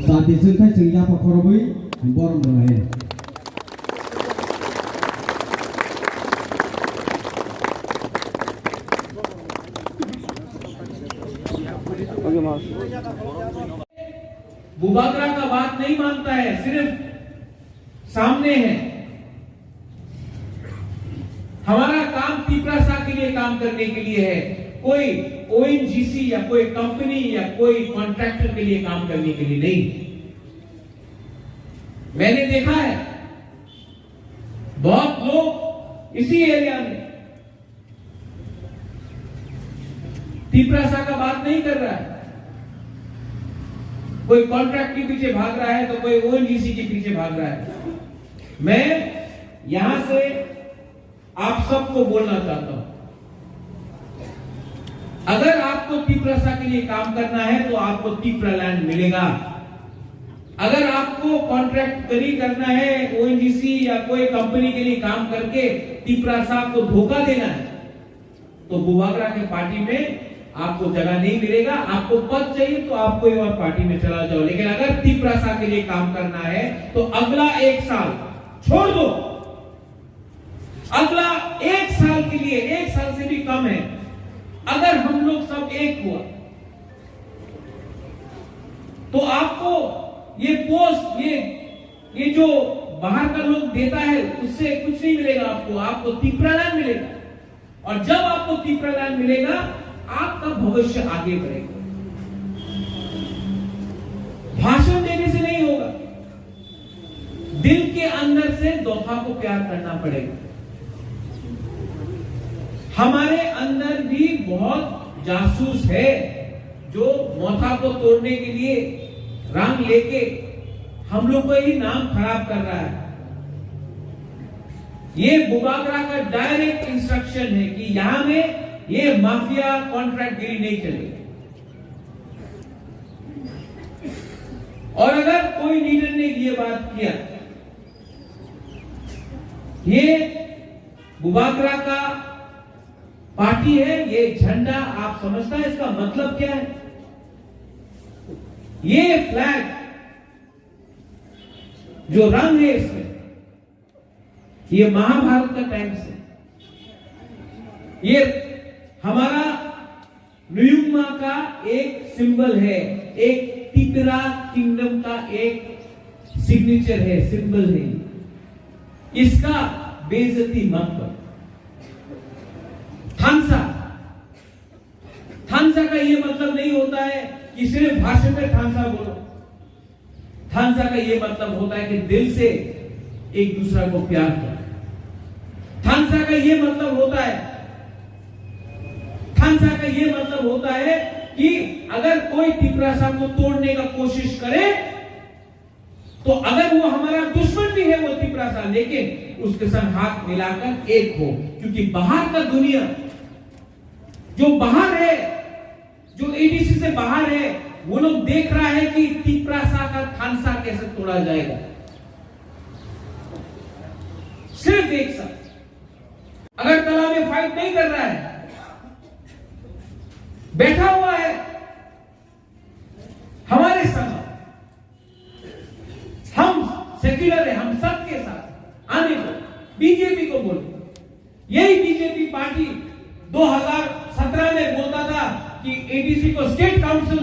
जाहाथे जोंखाय जों याफाखरबै बरम दंहाय बुबागरा का बात नहीं मानता है, सिर्फ सामने है। हमारा काम तीपरासा के लिए काम करने के लिए है, कोई ओएनजीसी या कोई कंपनी या कोई कॉन्ट्रैक्टर के लिए काम करने के लिए नहीं। मैंने देखा है बहुत लोग इसी एरिया में तीपरासा का बात नहीं कर रहा है, कोई कॉन्ट्रैक्ट के पीछे भाग रहा है तो कोई ओएनजीसी के पीछे भाग रहा है। मैं यहां से आप सबको बोलना चाहता हूं, अगर आपको तीपरासा के लिए काम करना है तो आपको तीपरा लैंड मिलेगा। अगर आपको कॉन्ट्रैक्ट नहीं करना है, ओएनजीसी या कोई कंपनी के लिए काम करके तीपरासा को धोखा देना है, तो बुबागरा के पार्टी में आपको जगह नहीं मिलेगा। आपको पद चाहिए तो आप कोई और पार्टी में चला जाओ, लेकिन अगर तीपरासा के लिए काम करना है तो अगला 1 साल छोड़ दो। अगला 1 साल के लिए, 1 साल से भी कम है, अगर हम लोग सब एक हुआ तो आपको ये पोस्ट, ये जो बाहर का लोग देता है उससे कुछ नहीं मिलेगा। आपको तीपरा लैंड मिलेगा, और जब आपको तीपरा लैंड मिलेगा आपका भविष्य आगे बढ़ेगा। भाषण देने से नहीं होगा, दिल के अंदर से दोफा को प्यार करना पड़ेगा। हमारे अंदर भी बहुत जासूस है जो मोथा को तोड़ने के लिए रंग लेके हम लोग को ही नाम खराब कर रहा है। ये बुबागरा का डायरेक्ट इंस्ट्रक्शन है कि यहां में ये माफिया कॉन्ट्रैक्ट गिरी नहीं चलेगी। और अगर कोई लीडर ने ये बात किया, ये बुबागरा का पार्टी है, ये झंडा आप समझता है इसका मतलब क्या है? ये फ्लैग जो रंग है इसमें, ये महाभारत का टाइम से, ये हमारा न्यूमा का एक सिंबल है, एक तिपरा किंगडम का एक सिग्नेचर है, सिंबल है। इसका बेइज्जती मत करो। थानसा का ये मतलब नहीं होता है कि सिर्फ भाषण में थानसा बोलो। थानसा का ये मतलब होता है कि दिल से एक दूसरे को प्यार करो। थानसा का ये मतलब होता है, थानसा का ये मतलब होता है कि अगर कोई तीपरासा को तोड़ने का कोशिश करे तो अगर वो हमारा दुश्मन भी है वो तीपरासा, लेकिन उसके संग हाथ मिलाकर एक हो। क्योंकि बाहर का दुनिया जो बाहर है, जो एडीसी से बाहर है, वो लोग देख रहा है कि तीपरासा का थानसा कैसे तोड़ा जाएगा। सिर्फ एक साथ अगर तला में फाइट नहीं कर रहा है, बैठा हुआ है हमारे संग, हम सेक्युलर है, हम सबके साथ आने को, बीजेपी को बोलो। यही बीजेपी पार्टी 2017 में बोलता था कि एडीसी को स्टेट काउंसिल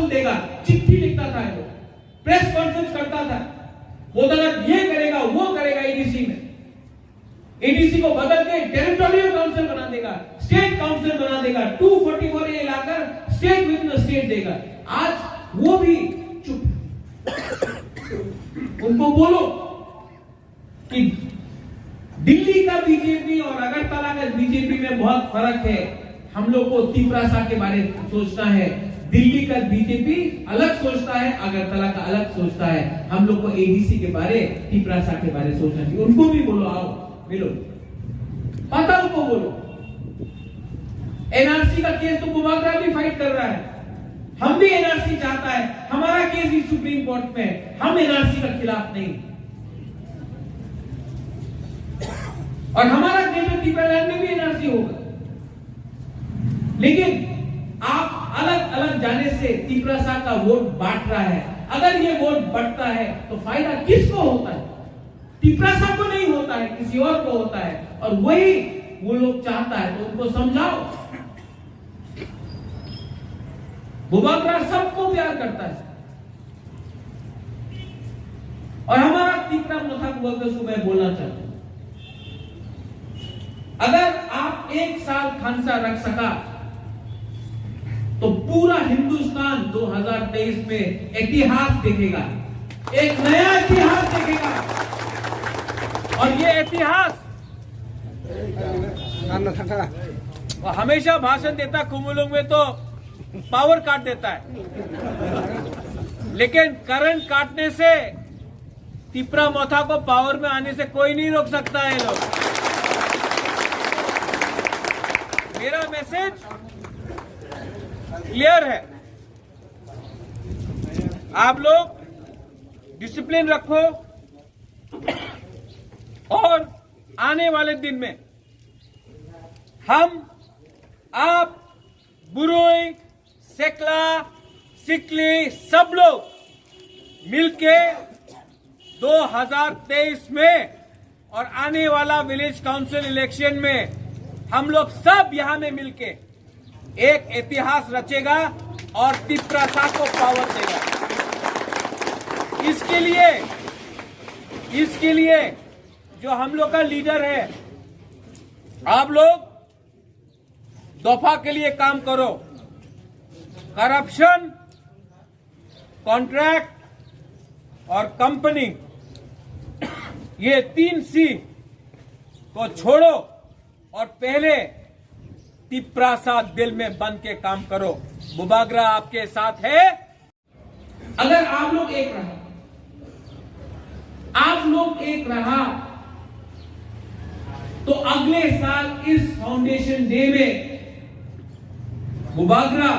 देगा, चिट्ठी लिखता था, वो प्रेस कॉन्फ्रेंस करता था, बोलता था ये करेगा वो करेगा, एडीसी को बदल के टेरिटोरियल काउंसिल बना देगा, स्टेट काउंसिल बना देगा, 244A locker state with in state देगा। आज वो भी चुप। उनको बोलो कि दिल्ली का बीजेपी और अगरतला का बीजेपी में बहुत फर्क है। हम लोग को तीपरासा के बारे में सोचना है। दिल्ली का बीजेपी अलग सोचता है, अगरतला का अलग सोचता है। हम लोग को एडीसी के बारे, तीपरासा के बारे सोचना चाहिए। उनको भी बोलो, आओ मिलो, पता उनको बोलो। एनआरसी का केस तो बुबागरा भी फाइट कर रहा है, हम भी एनआरसी चाहता है, हमारा केस भी सुप्रीम कोर्ट में है, हम एनआरसी का खिलाफ नहीं। और हमारा केस तीपरा लैंड में भी एनआरसी होगा, लेकिन आप अलग अलग जाने से तिपरासा का वोट बांट रहा है। अगर ये वोट बढ़ता है तो फायदा किसको होता है? तिपरासा को नहीं होता है, किसी और को होता है। और वही वो लोग चाहता है, तो उनको समझाओ। बुबागरा सबको प्यार करता है और हमारा तिपरा मोथा वर्कर्स को मैं बोलना चाहता हूं, अगर आप 1 साल खानसा रख सका तो पूरा हिंदुस्तान 2023 में इतिहास देखेगा, एक नया इतिहास देखेगा। और ये इतिहास वो हमेशा भाषण देता कुमुलुंग में तो पावर काट देता है, लेकिन करंट काटने से तिपरा मोथा को पावर में आने से कोई नहीं रोक सकता है। लोग, मेरा मैसेज क्लियर है, आप लोग डिसिप्लिन रखो और आने वाले दिन में हम, आप, बुरुई, सेकला, सिकली सब लोग मिलके 2023 में और आने वाला विलेज काउंसिल इलेक्शन में हम लोग सब यहां में मिलके एक इतिहास रचेगा और तिपरासा को पावर देगा। इसके लिए जो हम लोग का लीडर है, आप लोग दफा के लिए काम करो। करप्शन, कॉन्ट्रैक्ट और कंपनी, ये 3 C को छोड़ो और पहले तिपरासा दिल में बन के काम करो। बुबागरा आपके साथ है। अगर आप लोग एक रहा तो अगले साल इस फाउंडेशन डे में बुबागरा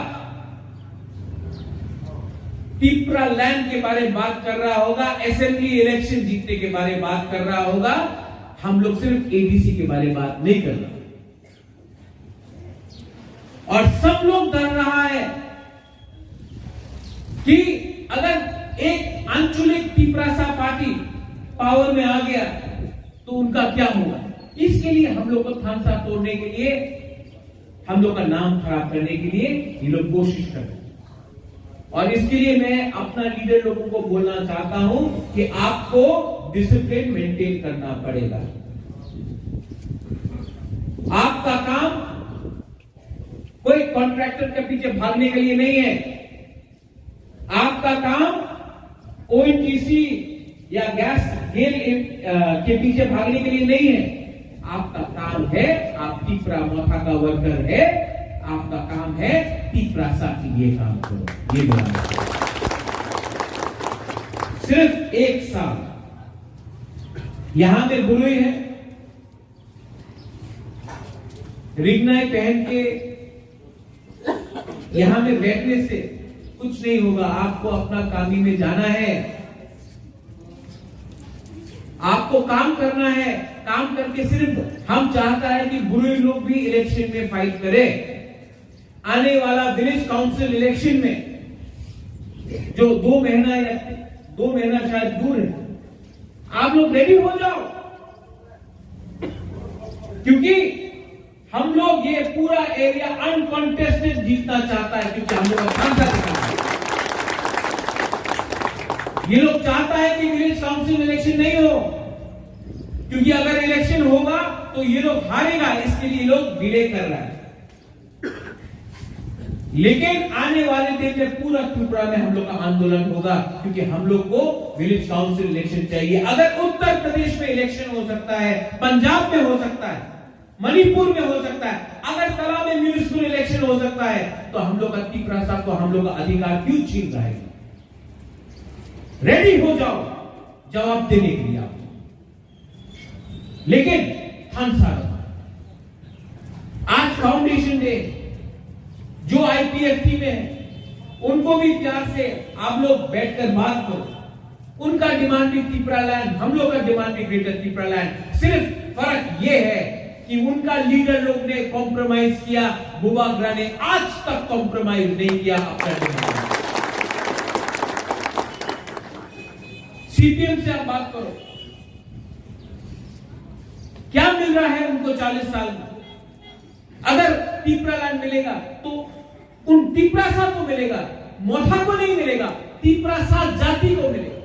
तिपरा लैंड के बारे में बात कर रहा होगा, असेंबली इलेक्शन जीतने के बारे में बात कर रहा होगा। हम लोग सिर्फ एडीसी के बारे में बात नहीं कर रहे। और सब लोग डर रहा है कि अगर एक आंचलिक तिपरासा पार्टी पावर में आ गया तो उनका क्या होगा। इसके लिए हम लोग को थानसा तोड़ने के लिए, हम लोग का नाम खराब करने के लिए ये लोग कोशिश कर रहे हैं। और इसके लिए मैं अपना लीडर लोगों को बोलना चाहता हूं कि आपको डिसिप्लिन मेंटेन करना पड़ेगा। आपका काम कोई कॉन्ट्रैक्टर के पीछे भागने के लिए नहीं है। आपका काम ओएनजीसी या गैस गेल के पीछे भागने के लिए नहीं है। आपका काम है, आप तिपरा मोथा का वर्कर है, आपका काम है तिपरासा के लिए काम करो। ये बोला सिर्फ 1 साल यहां पे बुरुई है, रिगनाई पहन के यहां में बैठने से कुछ नहीं होगा। आपको अपना कामी में जाना है, आपको काम करना है। काम करके सिर्फ हम चाहता है कि बुरुई लोग भी इलेक्शन में फाइट करें। आने वाला विलेज काउंसिल इलेक्शन में जो 2 महीना शायद दूर है, आप लोग रेडी हो जाओ, क्योंकि हम लोग ये पूरा एरिया अनकॉन्टेस्टेड जीतना चाहता है, क्योंकि हम लोग ये लोग चाहता है कि विलेज काउंसिल इलेक्शन नहीं हो, क्योंकि अगर इलेक्शन होगा तो ये लोग हारेगा, इसके लिए लोग डिले कर रहा है। लेकिन आने वाले दिन में पूरा त्रिपुरा में हम लोग का आंदोलन होगा, क्योंकि हम लोग को विलेज काउंसिल इलेक्शन चाहिए। अगर उत्तर प्रदेश में इलेक्शन हो सकता है, पंजाब में हो सकता है, मणिपुर में हो सकता है, अगरतला में म्यूनिसिपल इलेक्शन हो सकता है, तो हम लोग का तिपरासा को हम लोग का अधिकार क्यों छीन रहे हैं? रेडी हो जाओ जवाब देने के लिए आप। लेकिन थानसा आज फाउंडेशन डे, जो आईपीएफटी में है उनको भी प्यार से आप लोग बैठकर बात करो। उनका डिमांड भी तिपरा लैंड, हम लोग का डिमांड भी ग्रेटर तिपरा लैंड। सिर्फ फर्क ये है कि उनका लीडर लोग ने कॉम्प्रोमाइज किया, बुबाग्रा ने आज तक कॉम्प्रोमाइज नहीं किया अपना डिमांड। सीपीएम से आप बात करो, क्या मिल रहा है उनको 40 साल में? अगर तिपरा लैंड मिलेगा तो उन तिपरासा को मिलेगा, मोथा को नहीं मिलेगा, तिपरासा जाति को मिलेगा।